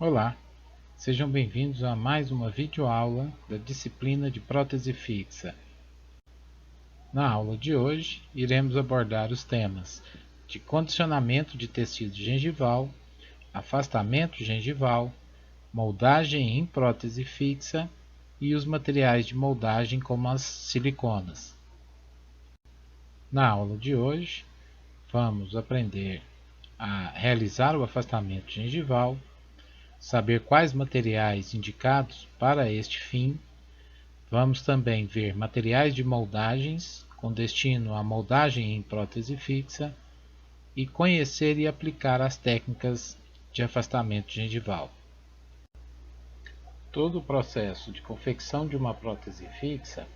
Olá, sejam bem-vindos a mais uma videoaula da disciplina de prótese fixa. Na aula de hoje, iremos abordar os temas de condicionamento de tecido gengival, afastamento gengival, moldagem em prótese fixa e os materiais de moldagem como as siliconas. Na aula de hoje, vamos aprender a realizar o afastamento gengival, saber quais materiais indicados para este fim. Vamos também ver materiais de moldagens com destino à moldagem em prótese fixa e conhecer e aplicar as técnicas de afastamento gengival. Todo o processo de confecção de uma prótese fixa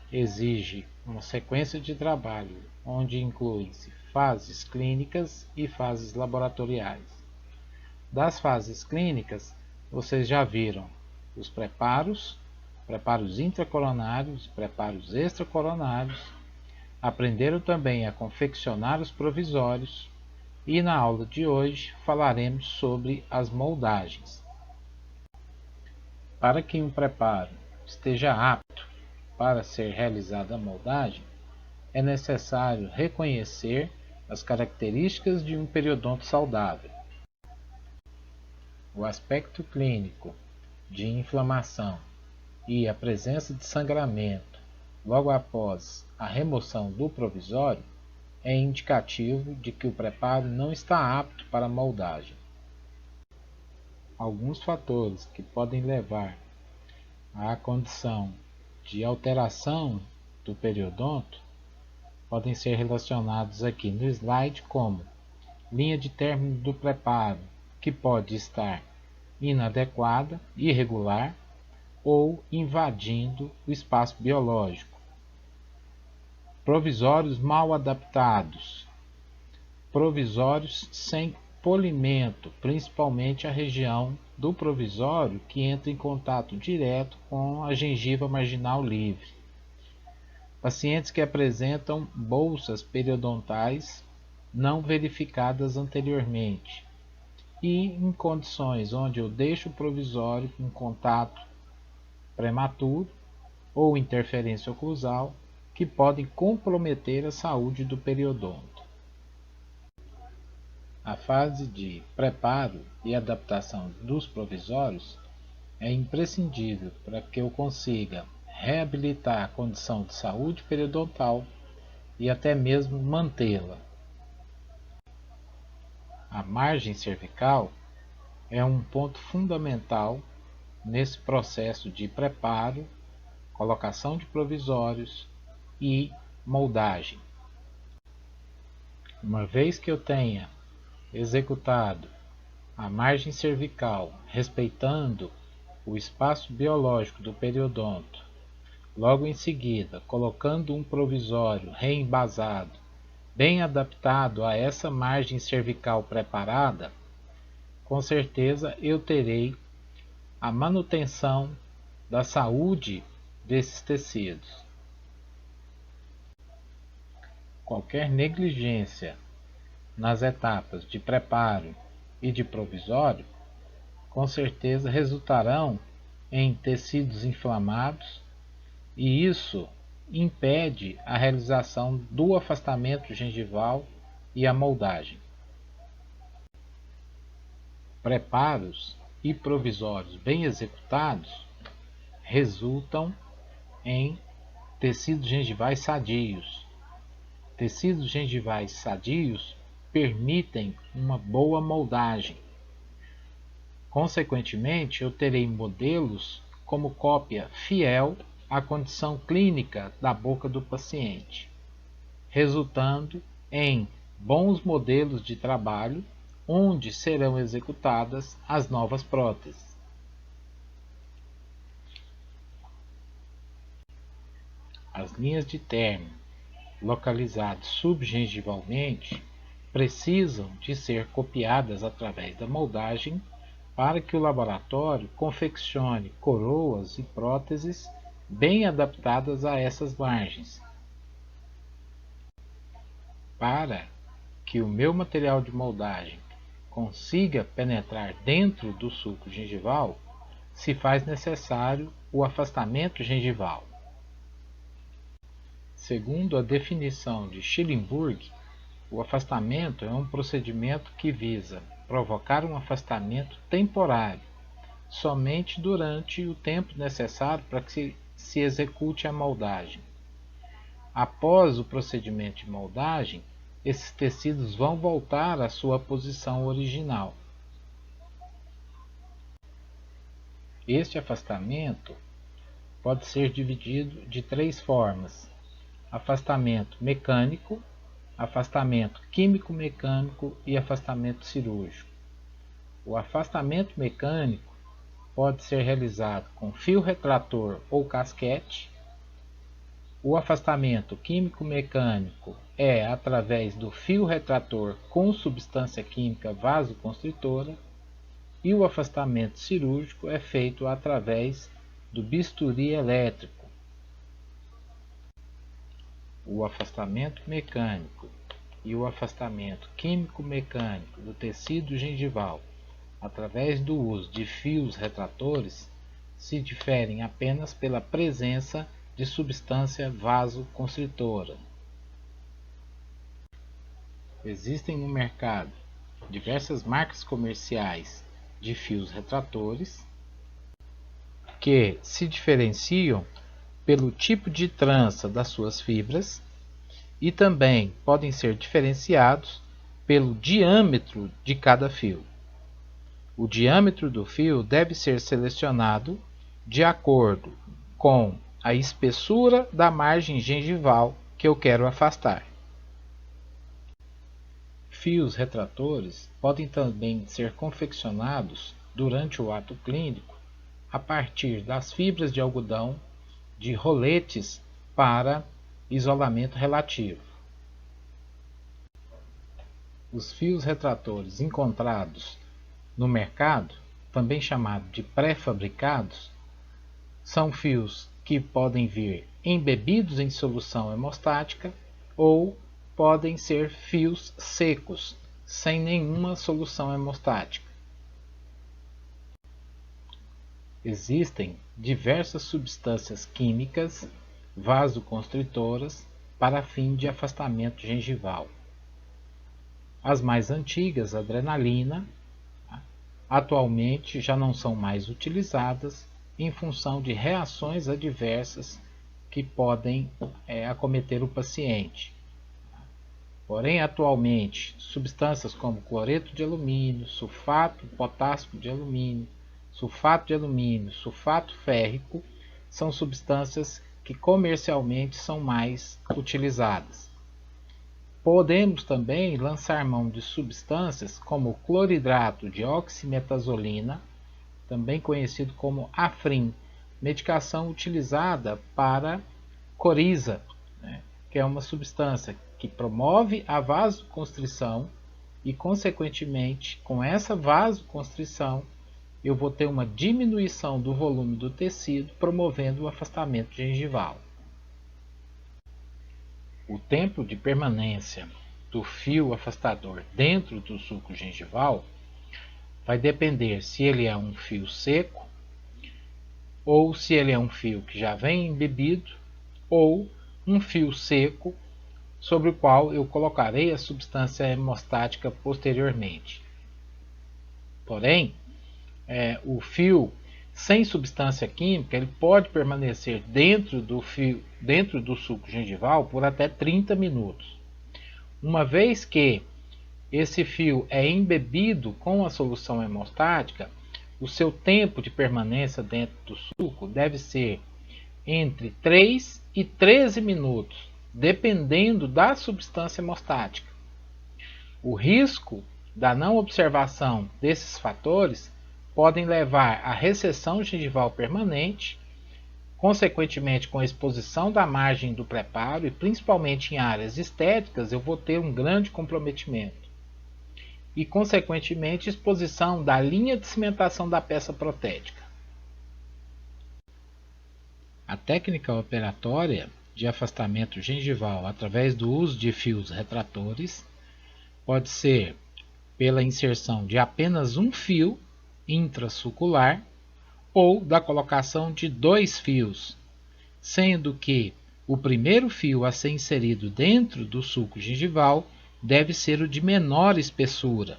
exige uma sequência de trabalho, onde inclui-se fases clínicas e fases laboratoriais. Das fases clínicas, vocês já viram os preparos intracoronários, preparos extracoronários, aprenderam também a confeccionar os provisórios e na aula de hoje falaremos sobre as moldagens. Para que um preparo esteja apto para ser realizada a moldagem, é necessário reconhecer as características de um periodonto saudável. O aspecto clínico de inflamação e a presença de sangramento logo após a remoção do provisório é indicativo de que o preparo não está apto para moldagem. Alguns fatores que podem levar à condição de alteração do periodonto podem ser relacionados aqui no slide como linha de término do preparo, que pode estar inadequada, irregular ou invadindo o espaço biológico. Provisórios mal adaptados. Provisórios sem polimento, principalmente a região do provisório que entra em contato direto com a gengiva marginal livre. Pacientes que apresentam bolsas periodontais não verificadas anteriormente. E em condições onde eu deixo o provisório em contato prematuro ou interferência oclusal que podem comprometer a saúde do periodonto. A fase de preparo e adaptação dos provisórios é imprescindível para que eu consiga reabilitar a condição de saúde periodontal e até mesmo mantê-la. A margem cervical é um ponto fundamental nesse processo de preparo, colocação de provisórios e moldagem. Uma vez que eu tenha executado a margem cervical respeitando o espaço biológico do periodonto, logo em seguida colocando um provisório reembasado, bem adaptado a essa margem cervical preparada, com certeza eu terei a manutenção da saúde desses tecidos. Qualquer negligência nas etapas de preparo e de provisório, com certeza resultarão em tecidos inflamados e isso impede a realização do afastamento gengival e a moldagem. Preparos e provisórios bem executados resultam em tecidos gengivais sadios. Tecidos gengivais sadios permitem uma boa moldagem. Consequentemente, eu terei modelos como cópia fiel à condição clínica da boca do paciente, resultando em bons modelos de trabalho onde serão executadas as novas próteses. As linhas de término localizadas subgengivalmente precisam de ser copiadas através da moldagem para que o laboratório confeccione coroas e próteses bem adaptadas a essas margens. Para que o meu material de moldagem consiga penetrar dentro do sulco gengival, se faz necessário o afastamento gengival. Segundo a definição de Schillenburg, o afastamento é um procedimento que visa provocar um afastamento temporário, somente durante o tempo necessário para que se execute a moldagem. Após o procedimento de moldagem, esses tecidos vão voltar à sua posição original. Este afastamento pode ser dividido de 3 formas: afastamento mecânico, afastamento químico-mecânico e afastamento cirúrgico. O afastamento mecânico pode ser realizado com fio retrator ou casquete. O afastamento químico-mecânico é através do fio retrator com substância química vasoconstritora, e o afastamento cirúrgico é feito através do bisturi elétrico. O afastamento mecânico e o afastamento químico-mecânico do tecido gengival através do uso de fios retratores se diferem apenas pela presença de substância vasoconstritora. Existem no mercado diversas marcas comerciais de fios retratores que se diferenciam pelo tipo de trança das suas fibras e também podem ser diferenciados pelo diâmetro de cada fio. O diâmetro do fio deve ser selecionado de acordo com a espessura da margem gengival que eu quero afastar. Fios retratores podem também ser confeccionados durante o ato clínico a partir das fibras de algodão de roletes para isolamento relativo. Os fios retratores encontrados no mercado, também chamado de pré-fabricados, são fios que podem vir embebidos em solução hemostática ou podem ser fios secos, sem nenhuma solução hemostática. Existem diversas substâncias químicas vasoconstritoras para fim de afastamento gengival. As mais antigas, a adrenalina, atualmente já não são mais utilizadas em função de reações adversas que podem acometer o paciente. Porém, atualmente, substâncias como cloreto de alumínio, sulfato potássico de alumínio, sulfato férrico, são substâncias que comercialmente são mais utilizadas. Podemos também lançar mão de substâncias como o cloridrato de oximetazolina, também conhecido como Afrin, medicação utilizada para coriza, que é uma substância que promove a vasoconstrição e, consequentemente, com essa vasoconstrição, eu vou ter uma diminuição do volume do tecido, promovendo o afastamento gengival. O tempo de permanência do fio afastador dentro do sulco gengival vai depender se ele é um fio seco, ou se ele é um fio que já vem embebido, ou um fio seco sobre o qual eu colocarei a substância hemostática posteriormente. Porém, o fio sem substância química ele pode permanecer dentro do sulco gengival por até 30 minutos. Uma vez que esse fio é embebido com a solução hemostática, o seu tempo de permanência dentro do sulco deve ser entre 3 e 13 minutos, dependendo da substância hemostática. O risco da não observação desses fatores podem levar à recessão gengival permanente, consequentemente com a exposição da margem do preparo e principalmente em áreas estéticas eu vou ter um grande comprometimento. E consequentemente exposição da linha de cimentação da peça protética. A técnica operatória de afastamento gengival através do uso de fios retratores pode ser pela inserção de apenas um fio intrasucular ou da colocação de 2 fios, sendo que o primeiro fio a ser inserido dentro do suco gengival deve ser o de menor espessura.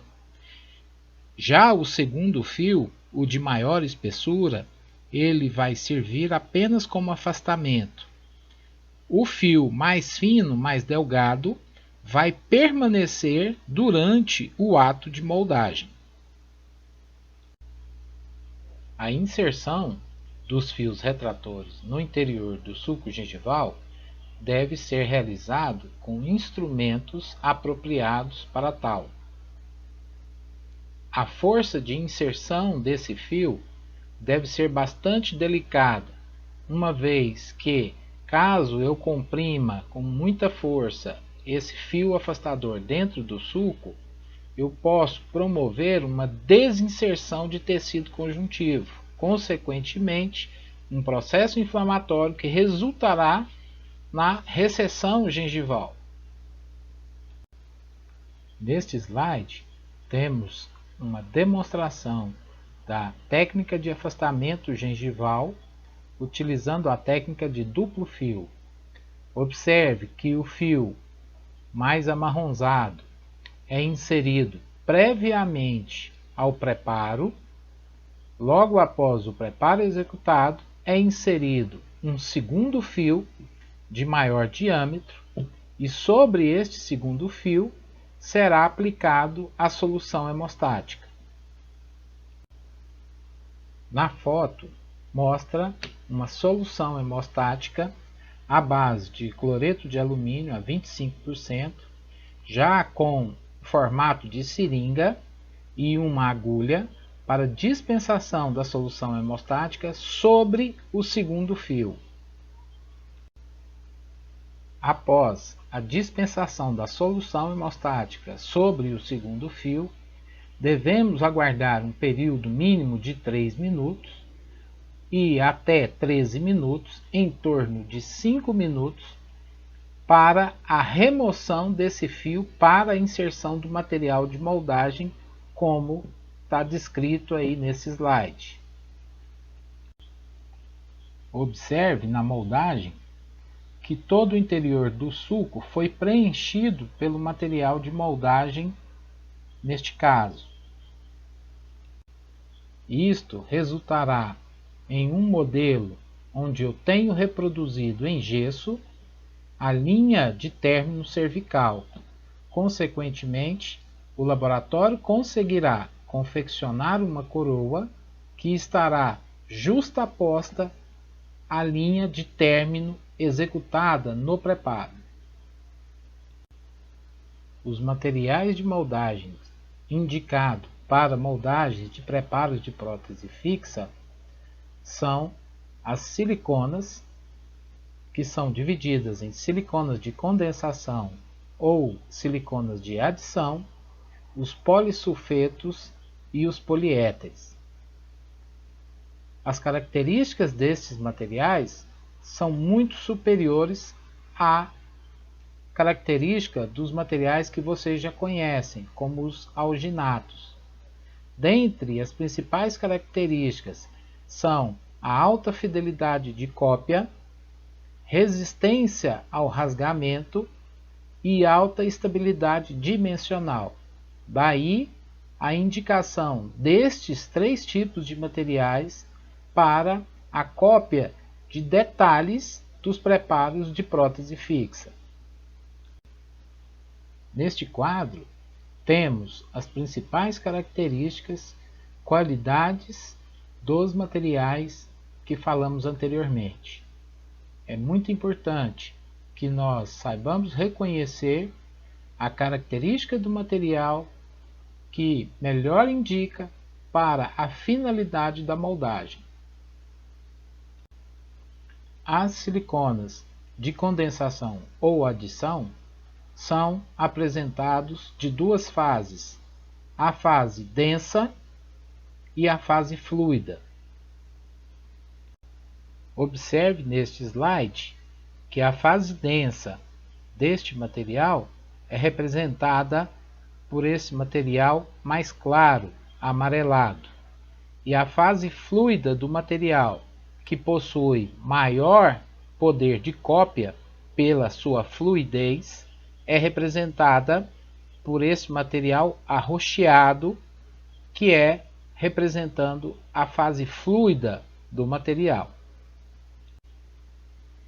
Já o segundo fio, o de maior espessura, ele vai servir apenas como afastamento. O fio mais fino, mais delgado, vai permanecer durante o ato de moldagem. A inserção dos fios retratores no interior do suco gengival deve ser realizado com instrumentos apropriados para tal. A força de inserção desse fio deve ser bastante delicada, uma vez que, caso eu comprima com muita força esse fio afastador dentro do suco, eu posso promover uma desinserção de tecido conjuntivo, consequentemente, um processo inflamatório que resultará na recessão gengival. Neste slide, temos uma demonstração da técnica de afastamento gengival utilizando a técnica de duplo fio. Observe que o fio mais amarronzado é inserido previamente ao preparo. Logo após o preparo executado, é inserido um segundo fio de maior diâmetro e sobre este segundo fio será aplicado a solução hemostática. Na foto, mostra uma solução hemostática à base de cloreto de alumínio a 25%, já com formato de seringa e uma agulha para dispensação da solução hemostática sobre o segundo fio. Após a dispensação da solução hemostática sobre o segundo fio, devemos aguardar um período mínimo de 3 minutos e até 13 minutos, em torno de 5 minutos, para a remoção desse fio para a inserção do material de moldagem, como está descrito aí nesse slide. Observe na moldagem que todo o interior do suco foi preenchido pelo material de moldagem neste caso. Isto resultará em um modelo onde eu tenho reproduzido em gesso a linha de término cervical. Consequentemente, o laboratório conseguirá confeccionar uma coroa que estará justaposta à linha de término executada no preparo. Os materiais de moldagem indicados para moldagens de preparos de prótese fixa são as siliconas, que são divididas em siliconas de condensação ou siliconas de adição, os polissulfetos e os poliéteres. As características destes materiais são muito superiores à característica dos materiais que vocês já conhecem, como os alginatos. Dentre as principais características são a alta fidelidade de cópia, resistência ao rasgamento e alta estabilidade dimensional. Daí a indicação destes 3 tipos de materiais para a cópia de detalhes dos preparos de prótese fixa. Neste quadro, temos as principais características, qualidades dos materiais que falamos anteriormente. É muito importante que nós saibamos reconhecer a característica do material que melhor indica para a finalidade da moldagem. As siliconas de condensação ou adição são apresentados de 2 fases, a fase densa e a fase fluida. Observe neste slide que a fase densa deste material é representada por esse material mais claro, amarelado, e a fase fluida do material, que possui maior poder de cópia pela sua fluidez, é representada por esse material arroxeado, que é representando a fase fluida do material.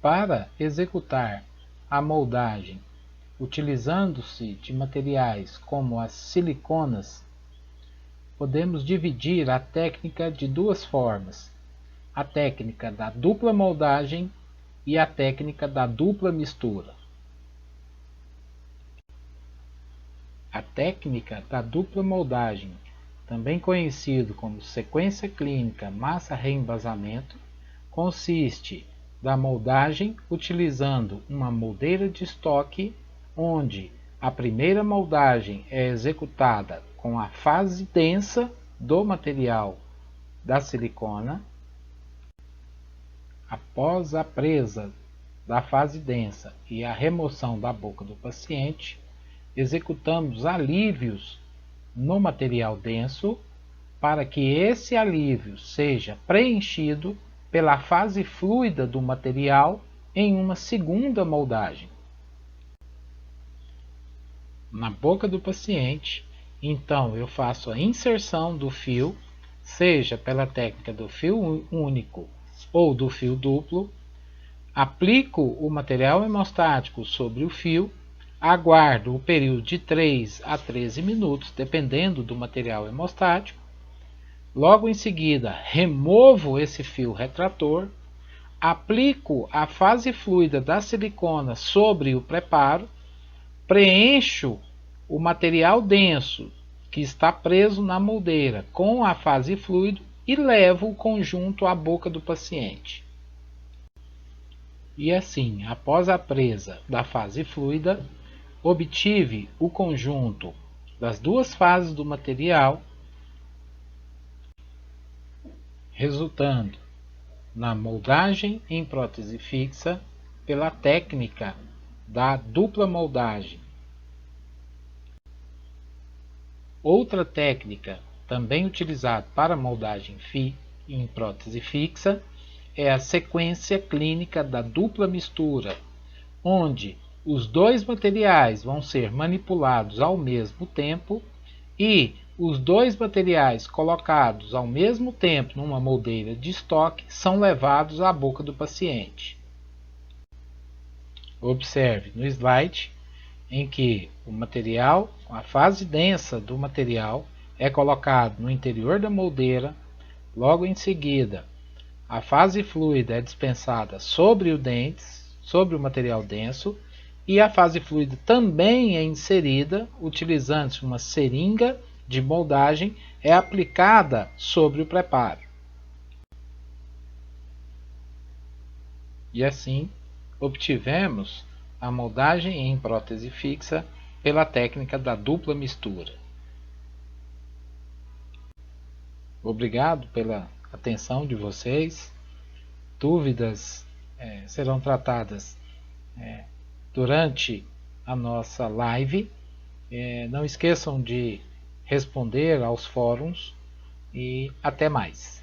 Para executar a moldagem utilizando-se de materiais como as siliconas, podemos dividir a técnica de duas formas: a técnica da dupla moldagem e a técnica da dupla mistura. A técnica da dupla moldagem, também conhecido como sequência clínica massa-reembasamento, consiste da moldagem utilizando uma moldeira de estoque, onde a primeira moldagem é executada com a fase densa do material da silicona. Após a presa da fase densa e a remoção da boca do paciente, executamos alívios no material denso para que esse alívio seja preenchido pela fase fluida do material em uma segunda moldagem. Na boca do paciente, então eu faço a inserção do fio, seja pela técnica do fio único ou do fio duplo, aplico o material hemostático sobre o fio, aguardo o período de 3 a 13 minutos, dependendo do material hemostático. Logo em seguida, removo esse fio retrator, aplico a fase fluida da silicona sobre o preparo, preencho o material denso que está preso na moldeira com a fase fluida e levo o conjunto à boca do paciente. E assim, após a presa da fase fluida, obtive o conjunto das duas fases do material, resultando na moldagem em prótese fixa pela técnica da dupla moldagem. Outra técnica também utilizada para moldagem em prótese fixa é a sequência clínica da dupla mistura, onde os dois materiais vão ser manipulados ao mesmo tempo e os dois materiais colocados ao mesmo tempo numa moldeira de estoque são levados à boca do paciente. Observe no slide em que o material, a fase densa do material, é colocado no interior da moldeira, logo em seguida a fase fluida é dispensada sobre o material denso, e a fase fluida também é inserida, utilizando-se uma seringa de moldagem, é aplicada sobre o preparo. E assim obtivemos a moldagem em prótese fixa pela técnica da dupla mistura. Obrigado pela atenção de vocês. Dúvidas serão tratadas durante a nossa live. Não esqueçam de responder aos fóruns e até mais.